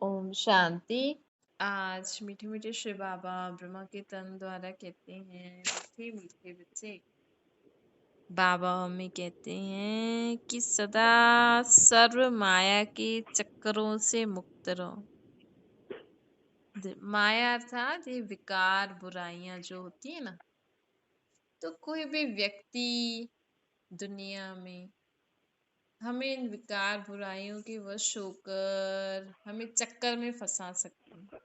ओम शांति। आज मीठे मीठे शिव बाबा ब्रह्मा के तन द्वारा कहते हैं, मीठे मीठे बच्चे बाबा हमें कहते हैं कि सदा सर्व माया के चक्करों से मुक्त रहो। माया अर्थात ये विकार बुराइयां जो होती है ना, तो कोई भी व्यक्ति दुनिया में हमें इन विकार बुराइयों के वश होकर हमें चक्कर में फंसा सकते हैं।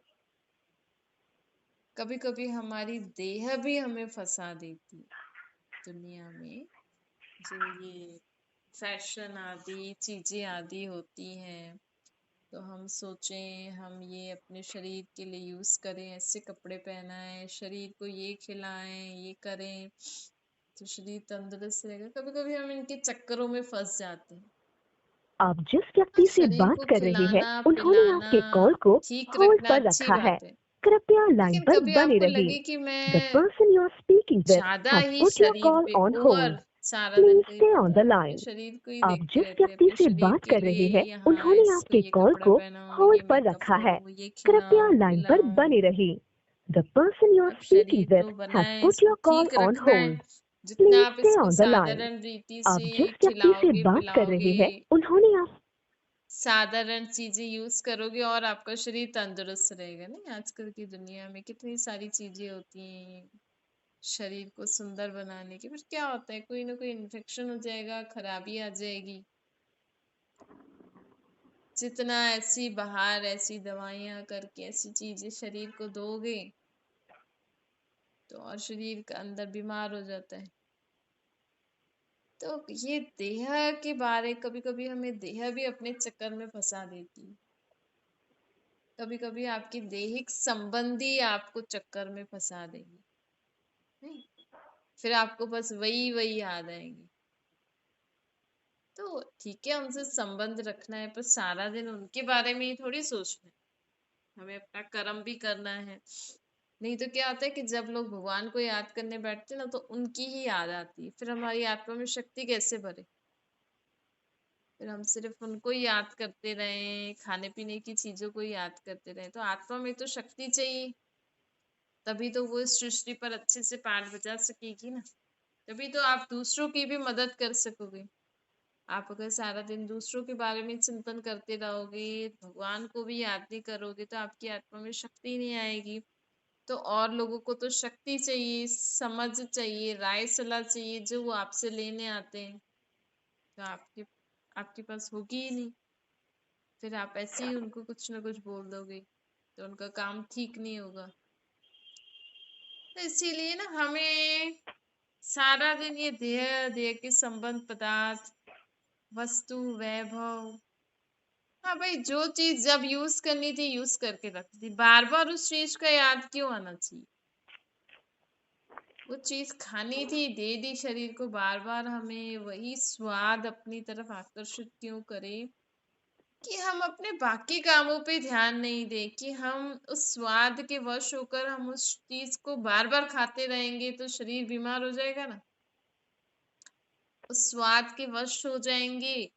कभी कभी हमारी देह भी हमें फंसा देती है। दुनिया में जो ये फैशन आदि चीजें आदि होती हैं, तो हम सोचें हम ये अपने शरीर के लिए यूज करें, ऐसे कपड़े पहनाएं, शरीर को ये खिलाएं, ये करें तो शरीर तंदुरुस्त रहेगा। कभी कभी हम इनके चक्करों में फंस जाते हैं। आप जिस हाँ, व्यक्ति से शरीर बात को कर रहे हैं खिलाना उन्होंने पिलाना आपके कॉल को ठीक होल्ड रखना पर अच्छी रखा है। बात है, कृपया लाइन लेकिन पर कभी बने आपको रहिए। लगे कि The मैं person you are speaking with ज्यादा has ही put your शरीर call पे on ओवर hold. सारा दिन Please कहीं stay on पता the है अपने line. शरीर को ही आप देखते जिस रहते हैं, व्यक्ति अपने से शरीर बात के कर लिए रहे हैं यहाँ उन्होंने इसको आपके ये कॉल कपड़ा को पहनाओ, ये होल्ड पर मेकअप रखा है। करो, ये कृपया खिलाओ लाइन पर पिलाओ। बने रहिए। The person you are अब speaking शरीर with तो बना has है, put इसको your call ठीक on रखना है। hold. जितना Please आप stay इसको on the line. साधारण रीति आप से जिस व्यक्ति से खिलाओगे बात कर रहे पिलाओगे, हैं उन्होंने आप साधारण चीजें यूज करोगे और आपका शरीर तंदुरुस्त रहेगा। नहीं, आजकल की दुनिया में कितनी सारी चीजें होती हैं शरीर को सुंदर बनाने की, फिर क्या होता है कोई ना कोई इन्फेक्शन हो जाएगा, खराबी आ जाएगी। जितना ऐसी बाहर ऐसी दवाइयां करके ऐसी चीजें शरीर को दोगे तो और शरीर का अंदर बीमार हो जाता है। तो ये देह के बारे, कभी कभी हमें देह भी अपने चक्कर में फंसा देती है। कभी कभी आपकी दैहिक संबंधी आपको चक्कर में फंसा देंगे। नहीं, फिर आपको बस वही वही याद आएंगे। तो ठीक है, उनसे संबंध रखना है, पर सारा दिन उनके बारे में ही थोड़ी सोचना है। हमें अपना कर्म भी करना है। नहीं तो क्या होता है कि जब लोग भगवान को याद करने बैठते हैं ना, तो उनकी ही याद आती है, फिर हमारी आत्मा में शक्ति कैसे भरे। फिर हम सिर्फ उनको ही याद करते रहें, खाने पीने की चीजों को ही याद करते रहें, तो आत्मा में तो शक्ति चाहिए। तभी तो वो इस सृष्टि पर अच्छे से पाठ बजा सकेगी ना। तभी तो आप दूसरों की भी मदद कर सकोगे। आप अगर सारा दिन दूसरों के बारे में चिंतन करते रहोगे, भगवान को भी याद नहीं करोगे, तो आपकी आत्मा में शक्ति नहीं आएगी। तो और लोगों को तो शक्ति चाहिए, समझ चाहिए, राय सलाह चाहिए, जो वो आपसे लेने आते हैं, तो आपके आपके पास होगी ही नहीं। फिर आप ऐसे ही उनको कुछ ना कुछ बोल दोगे, तो उनका काम ठीक नहीं होगा। तो इसीलिए ना हमें सारा दिन ये देह देह के संबंध, पदार्थ, वस्तु, वैभव, हाँ भाई, जो चीज जब यूज करनी थी यूज करके रख दी, बार बार उस चीज का याद क्यों आना चाहिए। वो चीज खानी थी, दे दी शरीर को, बार बार हमें वही स्वाद अपनी तरफ आकर्षित क्यों करे कि हम अपने बाकी कामों पे ध्यान नहीं दें, कि हम उस स्वाद के वश होकर हम उस चीज को बार बार खाते रहेंगे तो शरीर बीमार हो जाएगा ना। उस स्वाद के वश हो जाएंगे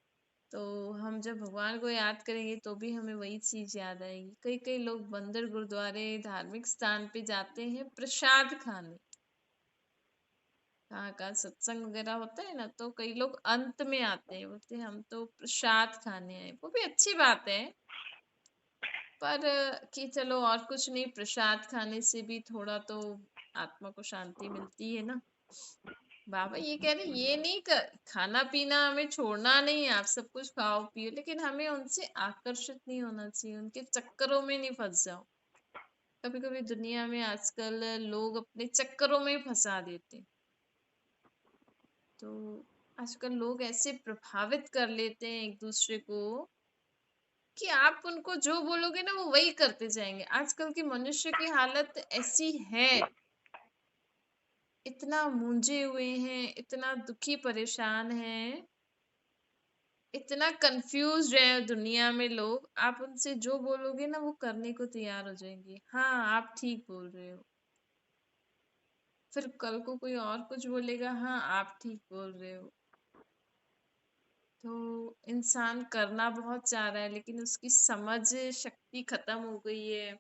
तो हम जब भगवान को याद करेंगे तो भी हमें वही चीज याद आएगी। कई कई लोग मंदिर गुरुद्वारे धार्मिक स्थान पे जाते हैं प्रसाद खाने, कहाँ का सत्संग वगैरह होता है ना, तो कई लोग अंत में आते हैं, बोलते हैं हम तो प्रसाद खाने आए। वो भी अच्छी बात है, पर कि चलो और कुछ नहीं, प्रसाद खाने से भी थोड़ा तो आत्मा को शांति मिलती है ना। बाबा ये कह रहे ये नहीं कर, खाना पीना हमें छोड़ना नहीं है, आप सब कुछ खाओ पियो, लेकिन हमें उनसे आकर्षित नहीं होना चाहिए, उनके चक्करों में नहीं फंस जाओ। कभी कभी दुनिया में आजकल लोग अपने चक्करों में फंसा देते हैं। तो आजकल लोग ऐसे प्रभावित कर लेते हैं एक दूसरे को कि आप उनको जो बोलोगे ना वो वही करते जाएंगे। आजकल की मनुष्य की हालत ऐसी है, इतना मूंझे हुए हैं, इतना दुखी परेशान हैं, इतना कंफ्यूज है दुनिया में लोग। आप उनसे जो बोलोगे ना वो करने को तैयार हो जाएंगे, हाँ आप ठीक बोल रहे हो। फिर कल को कोई और कुछ बोलेगा, हाँ आप ठीक बोल रहे हो। तो इंसान करना बहुत चाह रहा है लेकिन उसकी समझ शक्ति खत्म हो गई है,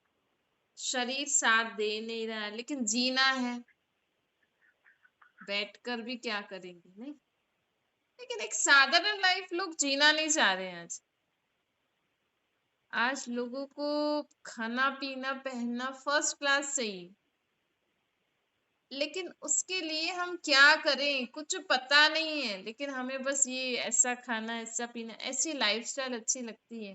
शरीर साथ दे नहीं रहा है, लेकिन जीना है, बैठकर भी क्या करेंगे, नहीं? लेकिन एक साधारण लाइफ लोग जीना नहीं चाह रहे हैं आज। आज लोगों को खाना पीना पहनना फर्स्ट क्लास चाहिए, लेकिन उसके लिए हम क्या करें कुछ पता नहीं है, लेकिन हमें बस ये ऐसा खाना ऐसा पीना, ऐसी लाइफस्टाइल अच्छी लगती है।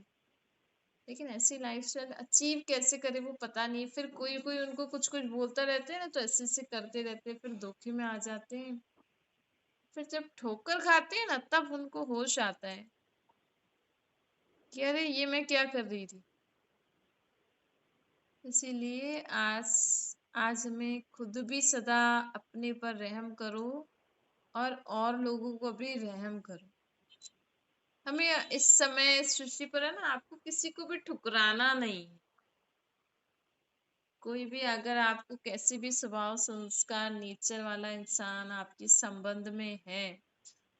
लेकिन ऐसी लाइफस्टाइल अचीव कैसे करे वो पता नहीं, फिर कोई कोई उनको कुछ कुछ बोलता रहते हैं ना, तो ऐसे ऐसे करते रहते हैं, फिर धोखे में आ जाते हैं। फिर जब ठोकर खाते हैं ना तब उनको होश आता है कि अरे ये मैं क्या कर रही थी। इसीलिए आज हमें खुद भी सदा अपने पर रहम करो और लोगों को भी रहम करो। हमें इस समय इस सृष्टि पर है ना, आपको किसी को भी ठुकराना नहीं है। कोई भी अगर आपको कैसे भी स्वभाव संस्कार नेचर वाला इंसान आपके संबंध में है,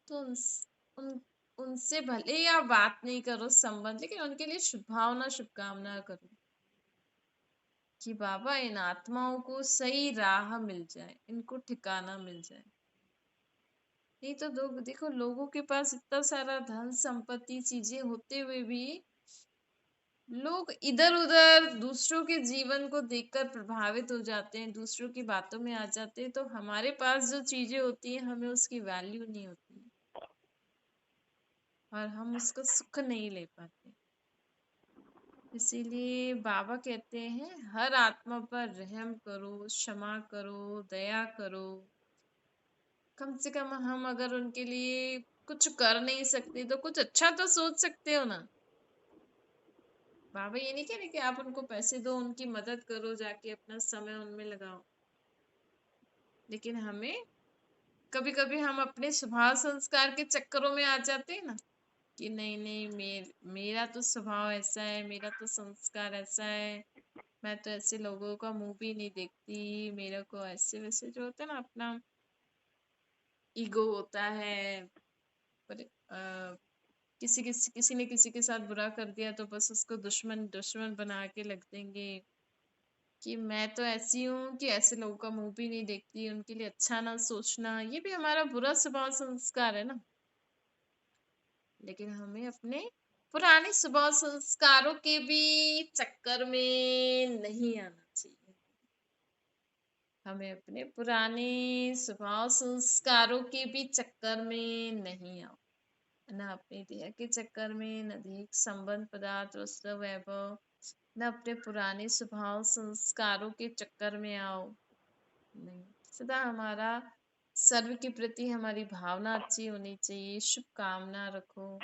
तो उन उनसे भले ही आप बात नहीं करो संबंध, लेकिन उनके लिए शुभ भावना शुभकामना करो कि बाबा इन आत्माओं को सही राह मिल जाए, इनको ठिकाना मिल जाए। नहीं तो लोग देखो, लोगों के पास इतना सारा धन संपत्ति चीजें होते हुए भी लोग इधर उधर दूसरों के जीवन को देखकर प्रभावित हो जाते हैं, दूसरों की बातों में आ जाते हैं, तो हमारे पास जो चीजें होती हैं हमें उसकी वैल्यू नहीं होती और हम उसका सुख नहीं ले पाते। इसीलिए बाबा कहते हैं हर आत्मा पर रहम करो, क्षमा करो, दया करो। कम से कम हम अगर उनके लिए कुछ कर नहीं सकते तो कुछ अच्छा तो सोच सकते हो ना। बाबा ये नहीं कह रहे कि आप उनको पैसे दो, उनकी मदद करो, जाके अपना समय उनमें लगाओ, लेकिन हमें कभी कभी हम अपने स्वभाव संस्कार के चक्करों में आ जाते हैं ना कि नहीं नहीं मेरा तो स्वभाव ऐसा है, मेरा तो संस्कार ऐसा है, मैं तो ऐसे लोगों का मुंह भी नहीं देखती, मेरे को ऐसे वैसे जो होता है ना, अपना ईगो होता है। पर किसी ने किसी के साथ बुरा कर दिया तो बस उसको दुश्मन दुश्मन बना के लग देंगे कि मैं तो ऐसी हूँ कि ऐसे लोगों का मुंह भी नहीं देखती, उनके लिए अच्छा ना सोचना, ये भी हमारा बुरा स्वभाव संस्कार है ना। लेकिन हमें अपने पुराने स्वभाव संस्कारों के भी चक्कर में नहीं आना चाहिए। हमें अपने पुराने स्वभाव संस्कारों के भी चक्कर में नहीं आओ, न अपने देह के चक्कर में, न देह संबंध पदार्थ वस्तु वैभव, न अपने पुराने स्वभाव संस्कारों के चक्कर में आओ। नहीं, सदा हमारा सर्व के प्रति हमारी भावना अच्छी होनी चाहिए, शुभकामना रखो।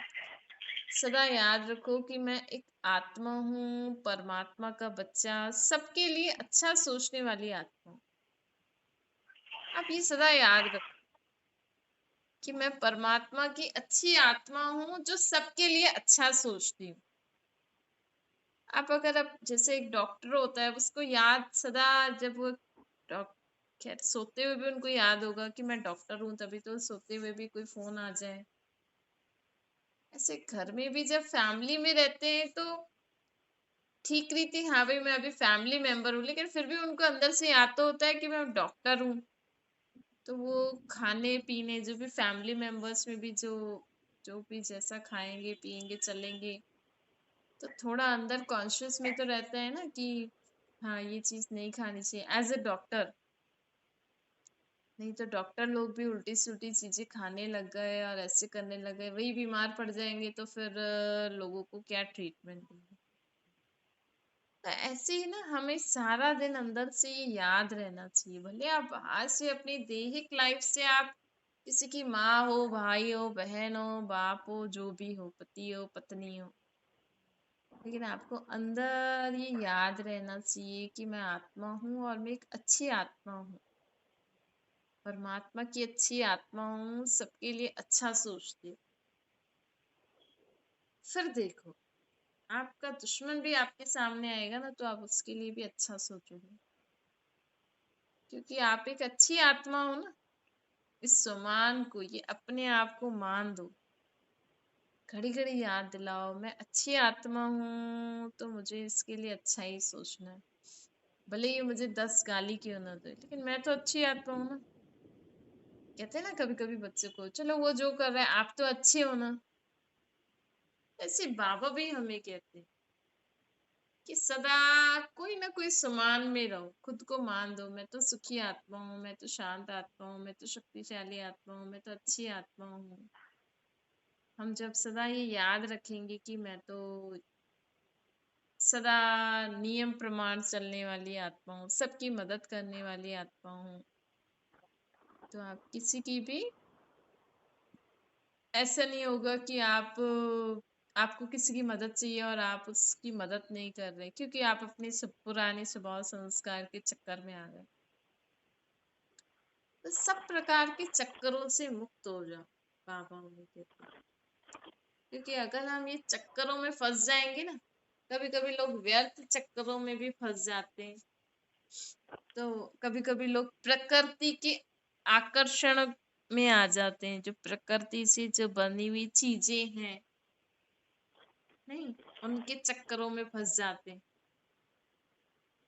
सदा याद रखो कि मैं एक आत्मा हूँ, परमात्मा का बच्चा, सबके लिए अच्छा सोचने वाली आत्मा हूँ। आप ये सदा याद रखो कि मैं परमात्मा की अच्छी आत्मा हूँ जो सबके लिए अच्छा सोचती हूँ। आप अगर आप जैसे एक डॉक्टर होता है, उसको याद सदा, जब वो खैर सोते हुए भी उनको याद होगा कि मैं डॉक्टर हूँ, तभी तो सोते हुए भी कोई फोन आ जाए। ऐसे घर में भी जब फैमिली में रहते हैं तो ठीक रीति, हाँ भाई मैं अभी फैमिली मेंबर हूँ, लेकिन फिर भी उनको अंदर से याद तो होता है कि मैं डॉक्टर हूँ। तो वो खाने पीने जो भी फैमिली मेंबर्स में भी जो जो भी जैसा खाएंगे पिएंगे चलेंगे, तो थोड़ा अंदर कॉन्शियस में तो रहता है ना कि हाँ ये चीज नहीं खानी चाहिए एज अ डॉक्टर। नहीं तो डॉक्टर लोग भी उल्टी सुल्टी चीजें खाने लग गए और ऐसे करने लग गए, वही बीमार पड़ जाएंगे तो फिर लोगों को क्या ट्रीटमेंट देंगे। तो ऐसे ही ना हमें सारा दिन अंदर से ये याद रहना चाहिए, भले आप बाहर से अपनी दैहिक लाइफ से आप किसी की माँ हो, भाई हो, बहन हो, बाप हो, जो भी हो, पति हो, पत्नी हो, लेकिन आपको अंदर ये याद रहना चाहिए कि मैं आत्मा हूँ और मैं एक अच्छी आत्मा हूँ, परमात्मा की अच्छी आत्मा हूँ, सबके लिए अच्छा सोचती हूँ। फिर देखो, आपका दुश्मन भी आपके सामने आएगा ना तो आप उसके लिए भी अच्छा सोचोगे, क्योंकि आप एक अच्छी आत्मा हो ना। इस सम्मान को, ये अपने आप को मान दो घड़ी घड़ी याद दिलाओ मैं अच्छी आत्मा हूँ, तो मुझे इसके लिए अच्छा ही सोचना है। भले ही मुझे 10 गाली क्यों ना दे, लेकिन मैं तो अच्छी आत्मा हूँ ना। कहते हैं ना कभी कभी बच्चे को, चलो वो जो कर रहा है आप तो अच्छे हो ना। ऐसे बाबा भी हमें कहते हैं कि सदा कोई ना कोई समान में रहो, खुद को मान दो, मैं तो सुखी आत्मा हूँ, मैं तो शांत आत्मा हूँ, मैं तो शक्तिशाली आत्मा हूँ, मैं तो अच्छी आत्मा हूँ। हम जब सदा ये याद रखेंगे कि मैं तो सदा नियम प्रमाण चलने वाली आत्मा हूँ, सबकी मदद करने वाली आत्मा हूँ, तो आप किसी की भी ऐसा नहीं होगा कि आपको किसी की मदद चाहिए और आप उसकी मदद नहीं कर रहे, क्योंकि आप अपने सब पुराने स्वभाव संस्कार के चक्कर में आ गए। तो सब प्रकार के चक्करों से मुक्त हो जाओ, बाबा हमें कहते हैं। क्योंकि अगर हम ये चक्करों में फंस जाएंगे ना, कभी कभी लोग व्यर्थ चक्करों में भी फंस जाते हैं। तो कभी कभी लोग प्रकृति के आकर्षण में आ जाते हैं, जो प्रकृति से जो बनी हुई चीजें हैं, नहीं, उनके चक्करों में फंस जाते हैं।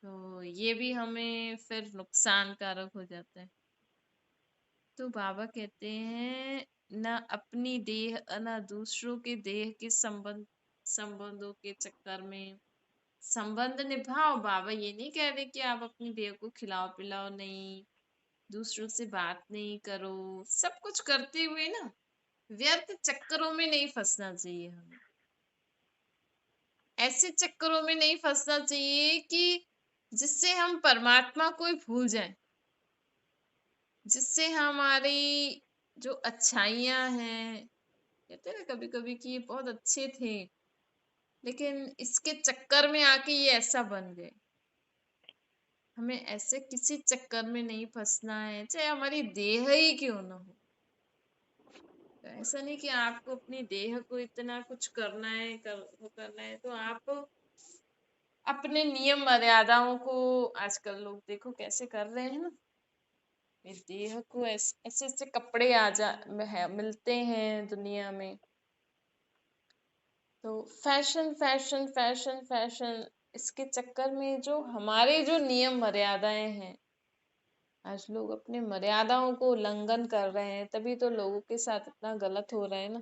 तो ये भी हमें फिर नुकसान कारक हो जाता है। तो बाबा कहते हैं, न अपनी देह न दूसरों के देह के संबंधों के चक्कर में संबंध निभाओ। बाबा ये नहीं कह रहे कि आप अपनी देह को खिलाओ पिलाओ नहीं, दूसरों से बात नहीं करो, सब कुछ करते हुए ना व्यर्थ चक्करों में नहीं फंसना चाहिए हमें। ऐसे चक्करों में नहीं फंसना चाहिए कि जिससे हम परमात्मा को ही भूल जाएं, जिससे हमारी जो अच्छाइयां हैं, कहते हैं ना कभी कभी कि ये बहुत अच्छे थे, लेकिन इसके चक्कर में आके ये ऐसा बन गए। हमें ऐसे किसी चक्कर में नहीं फंसना है, चाहे हमारी देह ही क्यों ना हो। तो ऐसा नहीं कि आपको अपनी देह को इतना कुछ करना है, वो करना है, तो आप अपने नियम मर्यादाओं को, आजकल लोग देखो कैसे कर रहे हैं ना, इस देह को ऐसे ऐसे ऐसे कपड़े मिलते हैं दुनिया में। तो फैशन फैशन फैशन फैशन, इसके चक्कर में जो हमारे जो नियम मर्यादाएं हैं, आज लोग अपने मर्यादाओं को उल्लंघन कर रहे हैं, तभी तो लोगों के साथ इतना गलत हो रहा है ना।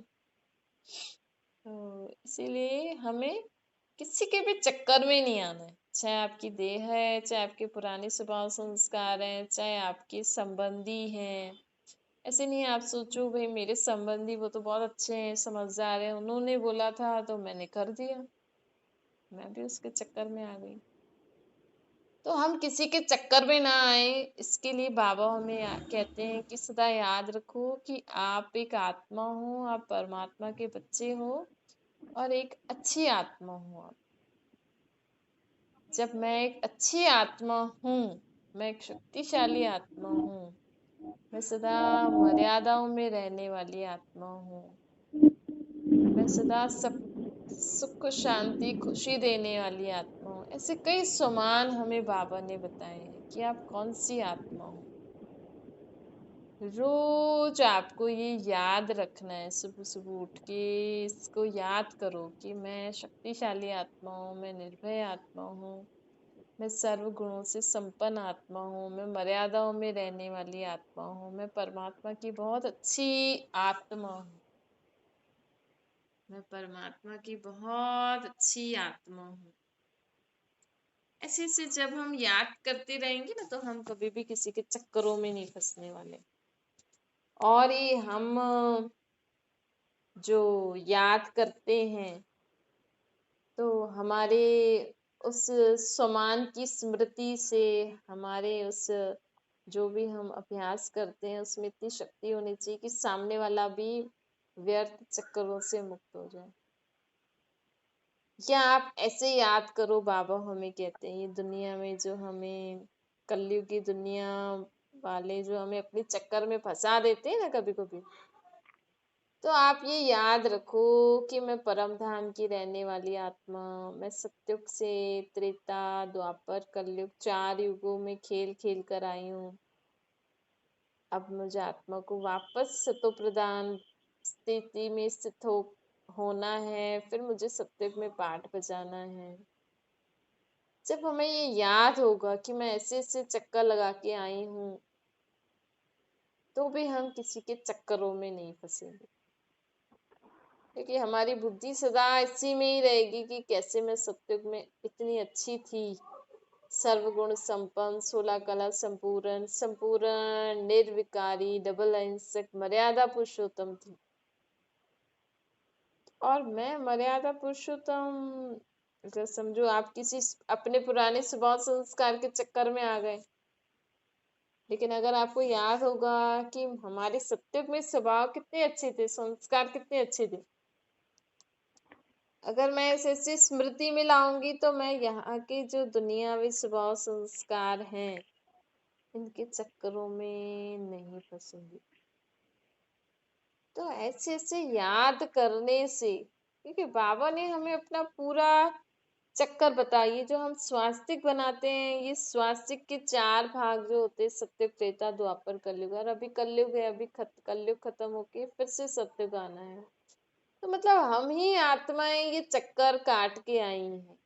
तो इसीलिए हमें किसी के भी चक्कर में नहीं आना है, चाहे आपकी देह है, चाहे आपके पुराने स्वभाव संस्कार हैं, चाहे आपके संबंधी हैं। ऐसे नहीं आप सोचो भाई मेरे संबंधी वो तो बहुत अच्छे हैं, समझदार हैं, उन्होंने बोला था तो मैंने कर दिया, मैं भी उसके चक्कर में आ गई। तो हम किसी के चक्कर में ना आए, इसके लिए बाबा हमें कहते हैं कि सदा याद रखो कि आप एक आत्मा हो, आप परमात्मा के बच्चे हो और एक अच्छी आत्मा हो आप। जब मैं एक अच्छी आत्मा हूँ, मैं एक शक्तिशाली आत्मा हूँ, मैं सदा मर्यादाओं में रहने वाली आत्मा हूँ, मैं सदा सब सुख शांति खुशी देने वाली आत्मा हूँ। ऐसे कई समान हमें बाबा ने बताए हैं कि आप कौन सी आत्मा हो। रोज आपको ये याद रखना है, सुबह सुबह उठ के इसको याद करो कि मैं शक्तिशाली आत्मा हूँ, मैं निर्भय आत्मा हूँ, मैं सर्व गुणों से संपन्न आत्मा हूँ, मैं मर्यादाओं में रहने वाली आत्मा हूँ, मैं परमात्मा की बहुत अच्छी आत्मा हूँ, मैं परमात्मा की बहुत अच्छी आत्मा हूँ। ऐसे ऐसे जब हम याद करते रहेंगे ना, तो हम कभी भी किसी के चक्करों में नहीं फंसने वाले। और ये हम जो याद करते हैं, तो हमारे उस समान की स्मृति से, हमारे उस जो भी हम अभ्यास करते हैं उसमें इतनी शक्ति होनी चाहिए कि सामने वाला भी व्यर्थ चक्करों से मुक्त हो जाए। या आप ऐसे याद करो, बाबा हमें कहते हैं ये दुनिया में जो हमें कलयुग की दुनिया वाले जो हमें अपने चक्कर में फंसा देते हैं ना कभी कभी, तो आप ये याद रखो कि मैं परम धाम की रहने वाली आत्मा, मैं सत्युग से त्रेता द्वापर कलयुग 4 युगों में खेल खेल कर आई हूँ। अब मुझे आत्मा को वापस सतो प्रधान स्थिति में स्थित हो होना है, फिर मुझे सत्युग में पाठ बजाना है। जब हमें ये याद होगा कि मैं ऐसे ऐसे चक्कर लगा के आई हूँ, तो भी हम किसी के चक्करों में नहीं फंसेंगे, क्योंकि हमारी बुद्धि सदा इसी में ही रहेगी कि कैसे मैं सत्युग में इतनी अच्छी थी, सर्वगुण संपन्न, 16 कला संपूर्ण, संपूर्ण निर्विकारी, डबल अहिंसक, मर्यादा पुरुषोत्तम थी। और मैं मर्यादा पुरुषोत्तम, अगर समझो आप किसी अपने पुराने स्वभाव संस्कार के चक्कर में आ गए, लेकिन अगर आपको याद होगा कि हमारे सत्युग में स्वभाव कितने अच्छे थे, संस्कार कितने अच्छे थे, अगर मैं ऐसे ऐसे स्मृति में लाऊंगी तो मैं यहाँ के जो दुनियावी स्वभाव संस्कार हैं, इनके चक्करों में नहीं फंसूंगी। तो ऐसे ऐसे याद करने से, क्योंकि बाबा ने हमें अपना पूरा चक्कर बताइए, जो हम स्वास्तिक बनाते हैं, ये स्वास्तिक के 4 भाग जो होते हैं, सत्युग, त्रेता, द्वापर, कलयुग। और अभी कलयुग है, अभी कलयुग खत्म होके फिर से सत्युग आना है। तो मतलब हम ही आत्माएं ये चक्कर काट के आई हैं।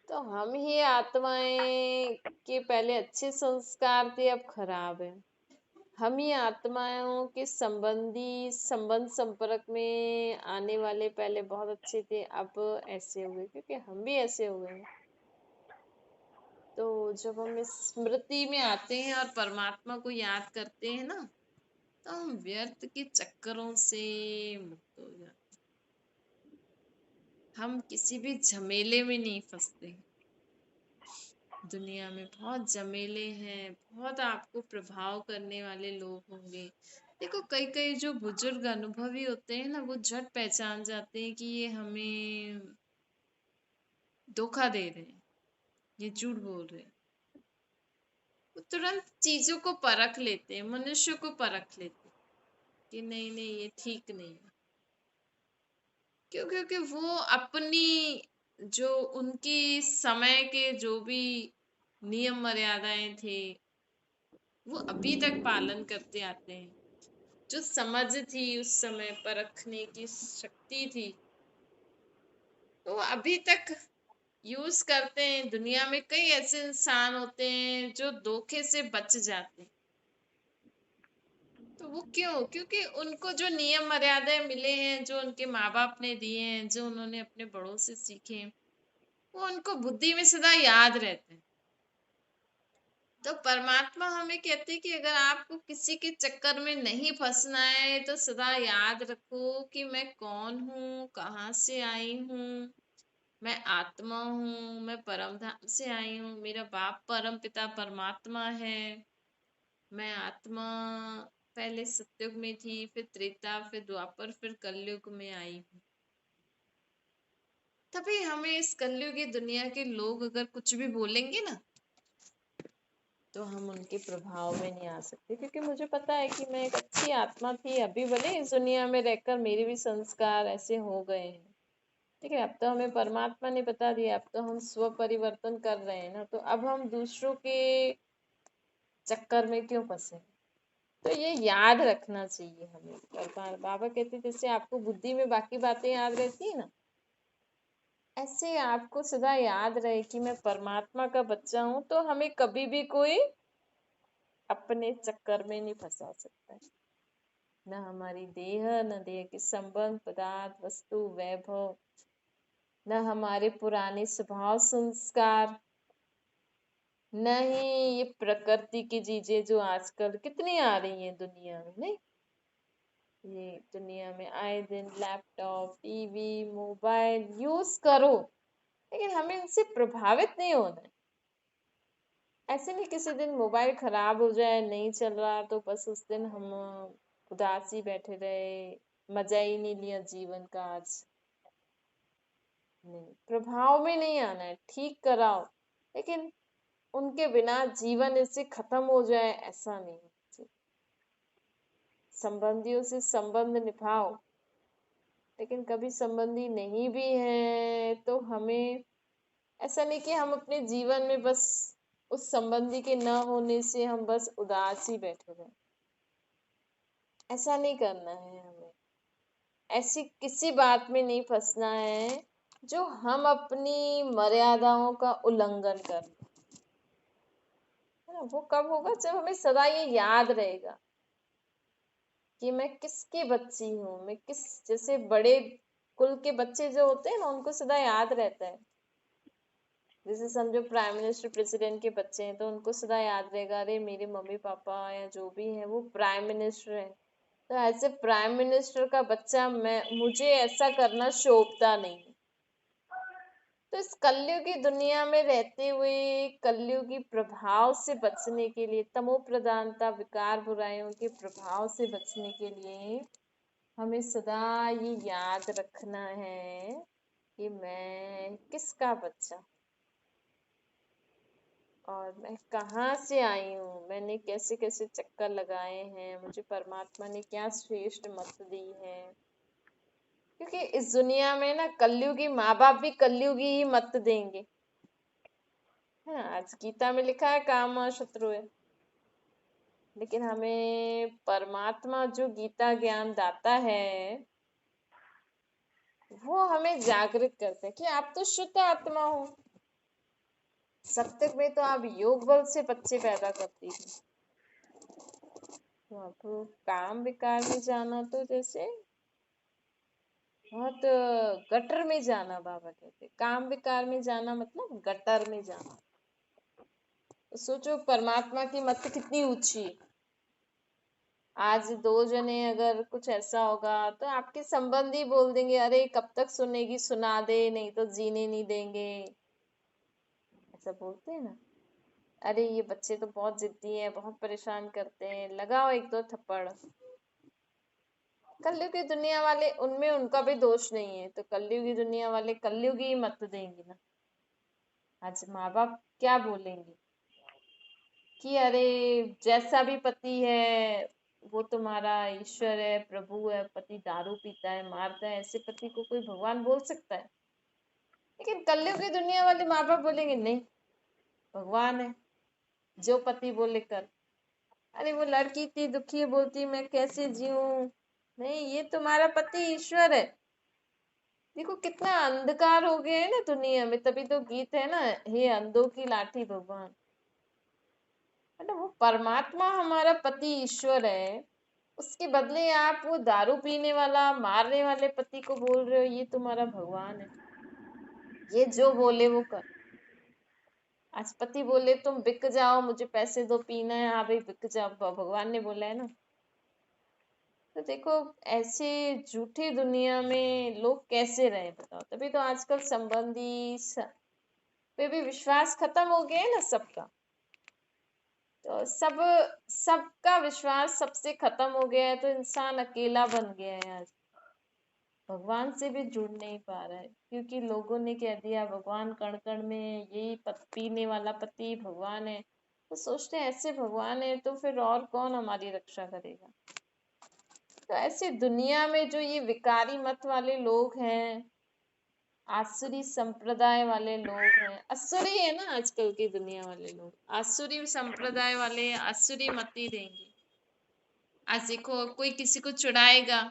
तो हम ही आत्माएं के पहले अच्छे संस्कार थे, अब खराब है। हम ही आत्माओं के संबंध संपर्क में आने वाले पहले बहुत अच्छे थे, अब ऐसे हो गए, क्योंकि हम भी ऐसे हो गए हैं। तो जब हम इस स्मृति में आते हैं और परमात्मा को याद करते हैं ना, तो हम व्यर्थ के चक्करों से मुक्त हो जाते हैं। हम किसी भी झमेले में नहीं फंसते। दुनिया में बहुत झमेले हैं, बहुत आपको प्रभाव करने वाले लोग होंगे। देखो, कई कई जो बुजुर्ग अनुभवी होते हैं ना, वो झट पहचान जाते हैं कि ये हमें धोखा दे रहे हैं, ये झूठ बोल रहे हैं। वो तुरंत चीजों को परख लेते हैं, मनुष्य को परख लेते हैं कि नहीं नहीं, ये ठीक नहीं है। क्यों? क्योंकि वो अपनी, जो उनकी समय के जो भी नियम मर्यादाएं थे, वो अभी तक पालन करते आते हैं। जो समझ थी उस समय, परखने की शक्ति थी, तो अभी तक यूज करते हैं। दुनिया में कई ऐसे इंसान होते हैं जो धोखे से बच जाते हैं। तो वो क्यों? क्योंकि उनको जो नियम मर्यादाएं मिले हैं, जो उनके माँ बाप ने दिए हैं, जो उन्होंने अपने बड़ों से सीखे हैं, वो उनको बुद्धि में सदा याद रहते हैं। तो परमात्मा हमें कहते हैं कि अगर आपको किसी के चक्कर में नहीं फंसना है, तो सदा याद रखो कि मैं कौन हूँ, कहाँ से आई हूँ। मैं आत्मा हूँ, मैं परम धाम से आई हूँ, मेरा बाप परम पिता परमात्मा है। मैं आत्मा पहले सतयुग में थी, फिर त्रेता, फिर द्वापर, फिर कलयुग में आई हूँ। तभी हमें इस कलयुग की दुनिया के लोग अगर कुछ भी बोलेंगे ना, तो हम उनके प्रभाव में नहीं आ सकते, क्योंकि मुझे पता है कि मैं एक अच्छी आत्मा थी। अभी भले इस दुनिया में रहकर मेरे भी संस्कार ऐसे हो गए हैं, ठीक है, अब तो हमें परमात्मा ने बता दिया, अब तो हम स्व परिवर्तन कर रहे हैं ना, तो अब हम दूसरों के चक्कर में क्यों फंसे। तो ये याद रखना चाहिए हमें। और बाबा कहते जैसे आपको बुद्धि में बाकी बातें याद रहती है ना, ऐसे आपको सदा याद रहे कि मैं परमात्मा का बच्चा हूं, तो हमें कभी भी कोई अपने चक्कर में नहीं फंसा सकता है। न हमारी देह, न देह के संबंध, पदार्थ, वस्तु, वैभव, न हमारे पुराने स्वभाव संस्कार, नहीं ये प्रकृति की चीजें जो आजकल कितनी आ रही हैं दुनिया में। नहीं, ये दुनिया में आए दिन लैपटॉप, टीवी, मोबाइल यूज करो, लेकिन हमें इनसे प्रभावित नहीं होना है। ऐसे नहीं किसी दिन मोबाइल खराब हो जाए, नहीं चल रहा, तो बस उस दिन हम उदासी बैठे रहे, मजा ही नहीं लिया जीवन का आज। नहीं, प्रभाव में नहीं आना है, ठीक कराओ, लेकिन उनके बिना जीवन इससे खत्म हो जाए, ऐसा नहीं होना चाहिए। संबंधियों से संबंध निभाओ, लेकिन कभी संबंधी नहीं भी है तो हमें ऐसा नहीं कि हम अपने जीवन में बस उस संबंधी के न होने से हम बस उदास ही बैठे रहे। ऐसा नहीं करना है हमें। ऐसी किसी बात में नहीं फंसना है जो हम अपनी मर्यादाओं का उल्लंघन कर, है ना। वो कब होगा जब हमें सदा ये याद रहेगा कि मैं किसकी बच्ची हूँ, मैं किस, जैसे बड़े कुल के बच्चे जो होते हैं ना, उनको सदा याद रहता है। जैसे समझो प्राइम मिनिस्टर प्रेसिडेंट के बच्चे हैं तो उनको सदा याद रहेगा, अरे मेरे मम्मी पापा या जो भी है वो प्राइम मिनिस्टर है। तो ऐसे प्राइम मिनिस्टर का बच्चा मैं, मुझे ऐसा करना शोभता नहीं। तो इस कलयुगी दुनिया में रहते हुए कलयुगी प्रभाव से बचने के लिए, तमो प्रधानता विकार बुराइयों के प्रभाव से बचने के लिए हमें सदा ये याद रखना है कि मैं किसका बच्चा, और मैं कहाँ से आई हूँ, मैंने कैसे कैसे चक्कर लगाए हैं, मुझे परमात्मा ने क्या श्रेष्ठ मत दी है। क्योंकि इस दुनिया में ना कलयुगी माँ बाप भी कलयुगी ही मत देंगे, है ना। आज गीता में लिखा है काम शत्रु है, लेकिन हमें परमात्मा जो गीता ज्ञान दाता है वो हमें जागृत करते हैं कि आप तो शुद्ध आत्मा हो। सत्य में तो आप योग बल से बच्चे पैदा करती थी, तो आपको काम विकार में जाना तो जैसे बहुत गटर में जाना, बाबा कहते काम विकार में जाना मतलब गटर में जाना। तो सोचो परमात्मा की मत कितनी ऊंची है। आज दो जने अगर कुछ ऐसा होगा तो आपके संबंधी बोल देंगे, अरे कब तक सुनेगी, सुना दे नहीं तो जीने नहीं देंगे, ऐसा बोलते हैं ना। अरे ये बच्चे तो बहुत जिद्दी हैं, बहुत परेशान करते हैं, लगाओ एक दो थप्पड़। कलयुग की दुनिया वाले, उनमें उनका भी दोष नहीं है, तो कलयुग की दुनिया वाले कलयुग ही मत देंगे ना। आज माँ बाप क्या बोलेंगे कि अरे जैसा भी पति है वो तुम्हारा ईश्वर है, प्रभु है, पति दारू पीता है, मारता है, ऐसे पति को कोई भगवान बोल सकता है। लेकिन कलयुग की दुनिया वाले माँ बाप बोलेंगे नहीं, भगवान है, जो पति बोले कर। अरे वो लड़की इतनी दुखी है, बोलती मैं कैसे जीऊं, नहीं ये तुम्हारा पति ईश्वर है। देखो कितना अंधकार हो गया है ना दुनिया में, तभी तो गीत है ना, हे अंधों की लाठी भगवान। मतलब वो परमात्मा हमारा पति ईश्वर है, उसके बदले आप वो दारू पीने वाला मारने वाले पति को बोल रहे हो ये तुम्हारा भगवान है, ये जो बोले वो कर। आज पति बोले तुम बिक जाओ, मुझे पैसे दो, पीना है, हाँ भाई बिक जाओ, भगवान ने बोला है ना। तो देखो ऐसे झूठी दुनिया में लोग कैसे रहे बताओ। तभी तो आजकल संबंधी पे भी विश्वास खत्म हो गया है ना सबका। तो सबका विश्वास सबसे खत्म हो गया है, तो इंसान अकेला बन गया है आज, भगवान से भी जुड़ नहीं पा रहा है। क्योंकि लोगों ने कह दिया भगवान कण कण में है, यही पीने वाला पति भगवान है। तो सोचते हैं ऐसे भगवान है तो फिर और कौन हमारी रक्षा करेगा। तो ऐसे दुनिया में जो ये विकारी मत वाले लोग हैं, आसुरी संप्रदाय वाले लोग हैं, असुरी है ना आजकल की दुनिया वाले लोग, आसुरी संप्रदाय वाले आसुरी मती देंगे। आज देखो कोई किसी को चिढ़ाएगा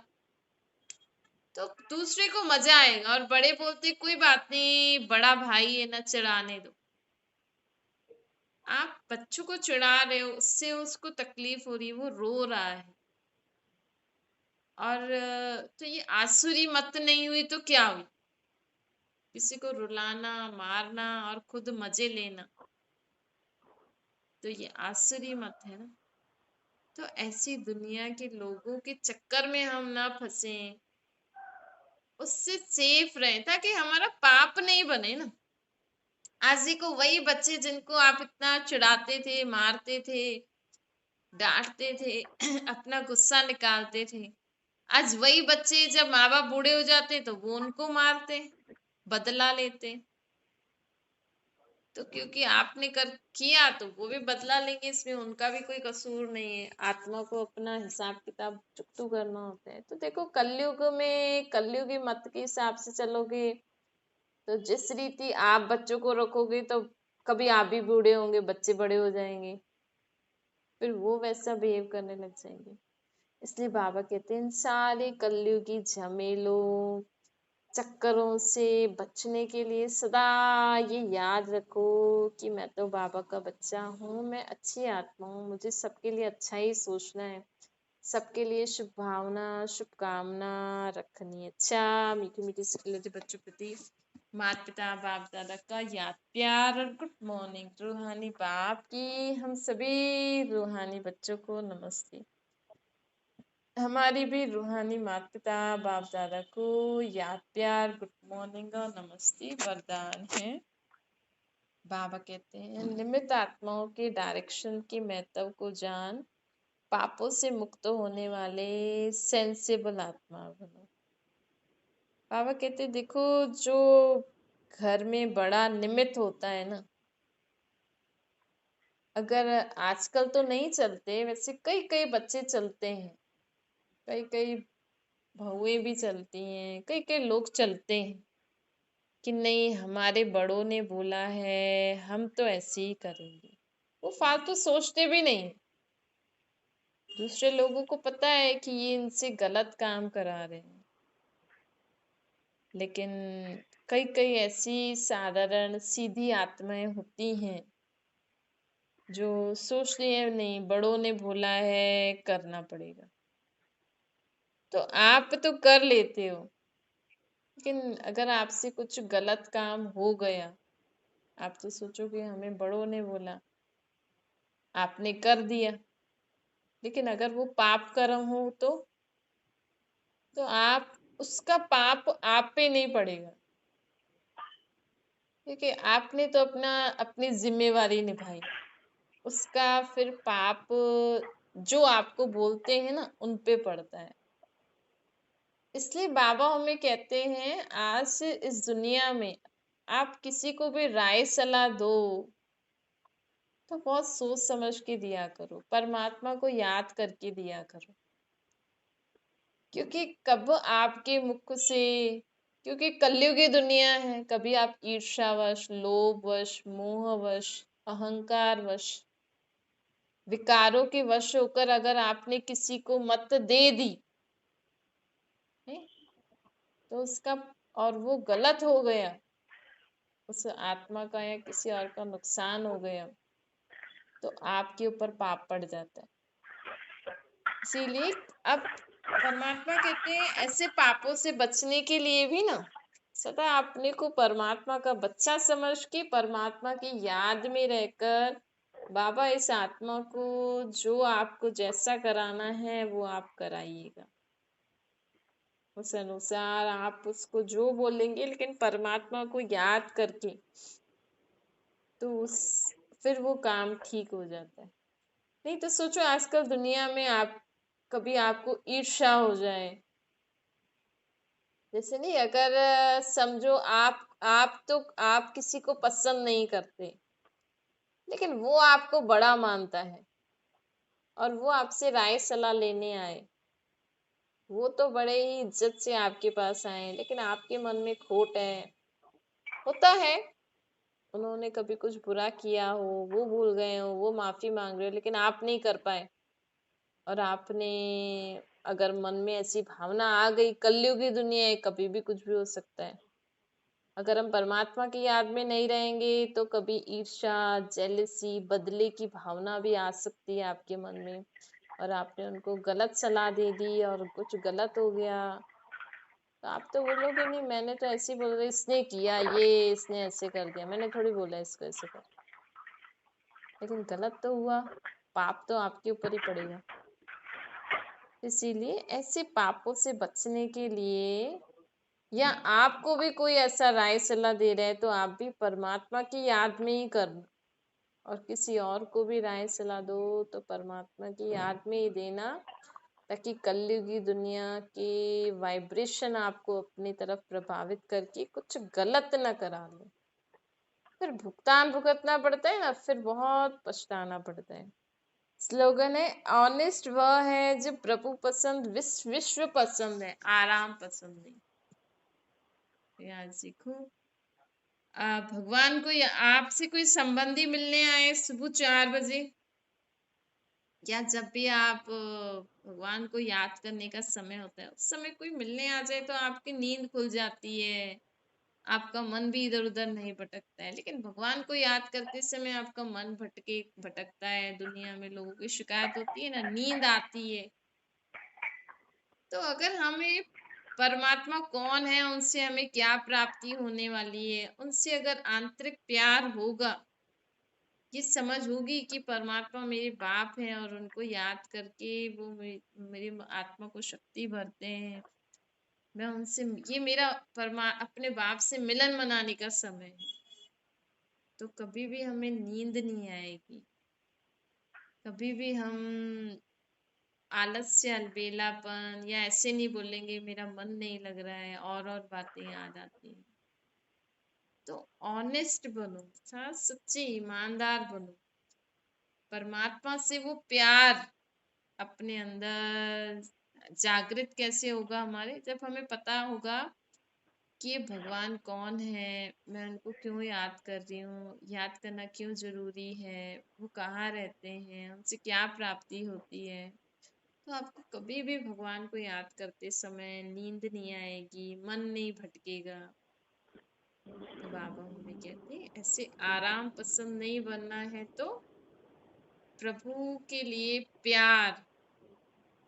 तो दूसरे को मजा आएगा, और बड़े बोलते कोई बात नहीं, बड़ा भाई है ना, चिढ़ाने दो। आप बच्चों को चिढ़ा रहे हो, उससे उसको तकलीफ हो रही है, वो रो रहा है। और तो ये आसुरी मत नहीं हुई तो क्या हुई, किसी को रुलाना मारना और खुद मजे लेना, तो ये आसुरी मत है ना। तो ऐसी दुनिया के लोगों के चक्कर में हम ना फंसे, उससे सेफ रहे ताकि हमारा पाप नहीं बने ना। आज देखो वही बच्चे जिनको आप इतना चिढ़ाते थे, मारते थे, डांटते थे अपना गुस्सा निकालते थे, आज वही बच्चे जब माँ बाप बूढ़े हो जाते तो वो उनको मारते, बदला लेते। तो क्योंकि आपने कर किया तो वो भी बदला लेंगे, इसमें उनका भी कोई कसूर नहीं है। आत्मा को अपना हिसाब किताब चुकतू करना होता है। तो देखो कलयुग में कलयुगी मत के हिसाब से चलोगे तो जिस रीति आप बच्चों को रखोगे तो कभी आप भी बूढ़े होंगे, बच्चे बड़े हो जाएंगे, फिर वो वैसा बिहेव करने लग जाएंगे। इसलिए बाबा कहते हैं इन सारे कलयुगी झमेलों चक्करों से बचने के लिए सदा ये याद रखो कि मैं तो बाबा का बच्चा हूँ, मैं अच्छी आत्मा हूँ, मुझे सबके लिए अच्छा ही सोचना है, सबके लिए शुभ भावना शुभकामना रखनी है। अच्छा मीठी मीठी सिकलते बच्चों प्रति माता पिता बाप दादा का याद प्यार और गुड मॉर्निंग रूहानी बाप की हम सभी रूहानी बच्चों को नमस्ते। हमारी भी रूहानी माता पिता बाप दादा को याद प्यार गुड मॉर्निंग और नमस्ते वरदान है। बाबा कहते हैं निमित्त आत्माओं के डायरेक्शन के महत्व को जान, पापों से मुक्त होने वाले सेंसेबल आत्मा बनो। बाबा कहते देखो जो घर में बड़ा निमित्त होता है ना, अगर आजकल तो नहीं चलते, वैसे कई कई बच्चे चलते हैं, कई कई बहुएं भी चलती हैं, कई कई लोग चलते हैं कि नहीं हमारे बड़ों ने बोला है हम तो ऐसे ही करेंगे। वो फालतू सोचते भी नहीं। दूसरे लोगों को पता है कि ये इनसे गलत काम करा रहे हैं, लेकिन कई कई ऐसी साधारण सीधी आत्माएं होती हैं जो सोचती है नहीं बड़ों ने बोला है करना पड़ेगा, तो आप तो कर लेते हो, लेकिन अगर आपसे कुछ गलत काम हो गया, आप तो सोचोगे हमें बड़ों ने बोला, आपने कर दिया, लेकिन अगर वो पाप कर्म हो तो आप उसका पाप आप पे नहीं पड़ेगा, क्योंकि आपने तो अपनी जिम्मेवारी निभाई। उसका फिर पाप जो आपको बोलते हैं ना उन पे पड़ता है। इसलिए बाबा हमें कहते हैं आज इस दुनिया में आप किसी को भी राय सलाह दो तो बहुत सोच समझ के दिया करो, परमात्मा को याद करके दिया करो, क्योंकि कब आपके मुख से, क्योंकि कलयुगी दुनिया है, कभी आप ईर्ष्यावश लोभवश मोहवश अहंकारवश विकारों के वश होकर अगर आपने किसी को मत दे दी है, तो उसका और वो गलत हो गया, उस आत्मा का या किसी और का नुकसान हो गया, तो आपके ऊपर पाप पड़ जाता है। इसीलिए अब परमात्मा कहते हैं ऐसे पापों से बचने के लिए भी ना सदा अपने को परमात्मा का बच्चा समझ के परमात्मा की याद में रहकर बाबा इस आत्मा को जो आपको जैसा कराना है वो आप कराइएगा, उस अनुसार आप उसको जो बोलेंगे, लेकिन परमात्मा को याद करके तो उस फिर वो काम ठीक हो जाता है। नहीं तो सोचो आजकल दुनिया में आप कभी आपको ईर्ष्या हो जाए, जैसे नहीं अगर समझो आप किसी को पसंद नहीं करते, लेकिन वो आपको बड़ा मानता है और वो आपसे राय सलाह लेने आए, वो तो बड़े ही इज्जत से आपके पास आए, लेकिन आपके मन में खोट है, होता है उन्होंने कभी कुछ बुरा किया हो, वो भूल गए हो, वो माफी मांग रहे हो, लेकिन आप नहीं कर पाए, और आपने अगर मन में ऐसी भावना आ गई, कलयुगी दुनिया है कभी भी कुछ भी हो सकता है, अगर हम परमात्मा की याद में नहीं रहेंगे तो कभी ईर्ष्या जेलसी बदले की भावना भी आ सकती है आपके मन में, और आपने उनको गलत सलाह दे दी और कुछ गलत हो गया, तो आप तो बोलोगे नहीं मैंने तो ऐसे ही बोल रही, इसने किया ये, इसने ऐसे कर दिया, मैंने थोड़ी बोला इसको ऐसे कर, लेकिन गलत तो हुआ, पाप तो आपके ऊपर ही पड़ेगा। इसीलिए ऐसे पापों से बचने के लिए, या आपको भी कोई ऐसा राय सलाह दे रहा है तो आप भी परमात्मा की याद में ही करना, और किसी और को भी राय सलाह दो तो परमात्मा की याद में ही देना, ताकि कलयुगी दुनिया के वाइब्रेशन आपको अपनी तरफ प्रभावित करके कुछ गलत न करा ले, फिर भुगतान भुगतना पड़ता है ना, फिर बहुत पछताना पड़ता है। स्लोगन है ऑनेस्ट वह है जो प्रभु पसंद विश्व पसंद है, आराम पसंद नहीं। याद सीखो भगवान को या आपसे कोई संबंधी मिलने आए सुबह 4 बजे, या जब भी आप भगवान को याद करने का समय होता है, उस समय कोई मिलने आ जाए तो आपकी नींद खुल जाती है, आपका मन भी इधर-उधर नहीं भटकता है। लेकिन भगवान को याद करते समय आपका मन भटकता है, दुनिया में लोगों की शिकायत होती है ना, नींद आती है। तो अगर हमें परमात्मा कौन है, उनसे हमें क्या प्राप्ति होने वाली है, उनसे अगर आंतरिक प्यार होगा, ये समझ होगी कि परमात्मा मेरे बाप हैं और उनको याद करके वो मेरी आत्मा को शक्ति भरते हैं। मैं उनसे, ये मेरा अपने बाप से मिलन मनाने का समय है, तो कभी भी हमें नींद नहीं आएगी। कभी भी हम आलस्य, अलबेलापन या ऐसे नहीं बोलेंगे मेरा मन नहीं लग रहा है, और बातें याद आती हैं। तो ऑनेस्ट बनो, सच्चे ईमानदार बनो। परमात्मा से वो प्यार अपने अंदर जागृत कैसे होगा हमारे, जब हमें पता होगा कि ये भगवान कौन है, मैं उनको क्यों याद कर रही हूँ, याद करना क्यों जरूरी है, वो कहाँ रहते हैं, उनसे क्या प्राप्ति होती है। तो आपको कभी भी भगवान को याद करते समय नींद नहीं आएगी, मन नहीं भटकेगा। तो बाबा हमें कहते हैं ऐसे आराम पसंद नहीं बनना है तो प्रभु के लिए प्यार,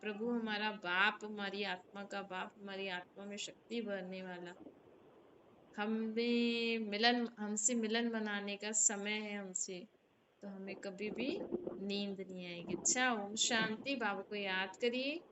प्रभु हमारा बाप, हमारी आत्मा का बाप, हमारी आत्मा में शक्ति भरने वाला, हमसे मिलन मनाने का समय है हमसे, तो हमें कभी भी नींद नहीं आएगी। अच्छा, ओम शांति। बाबा को याद करिए।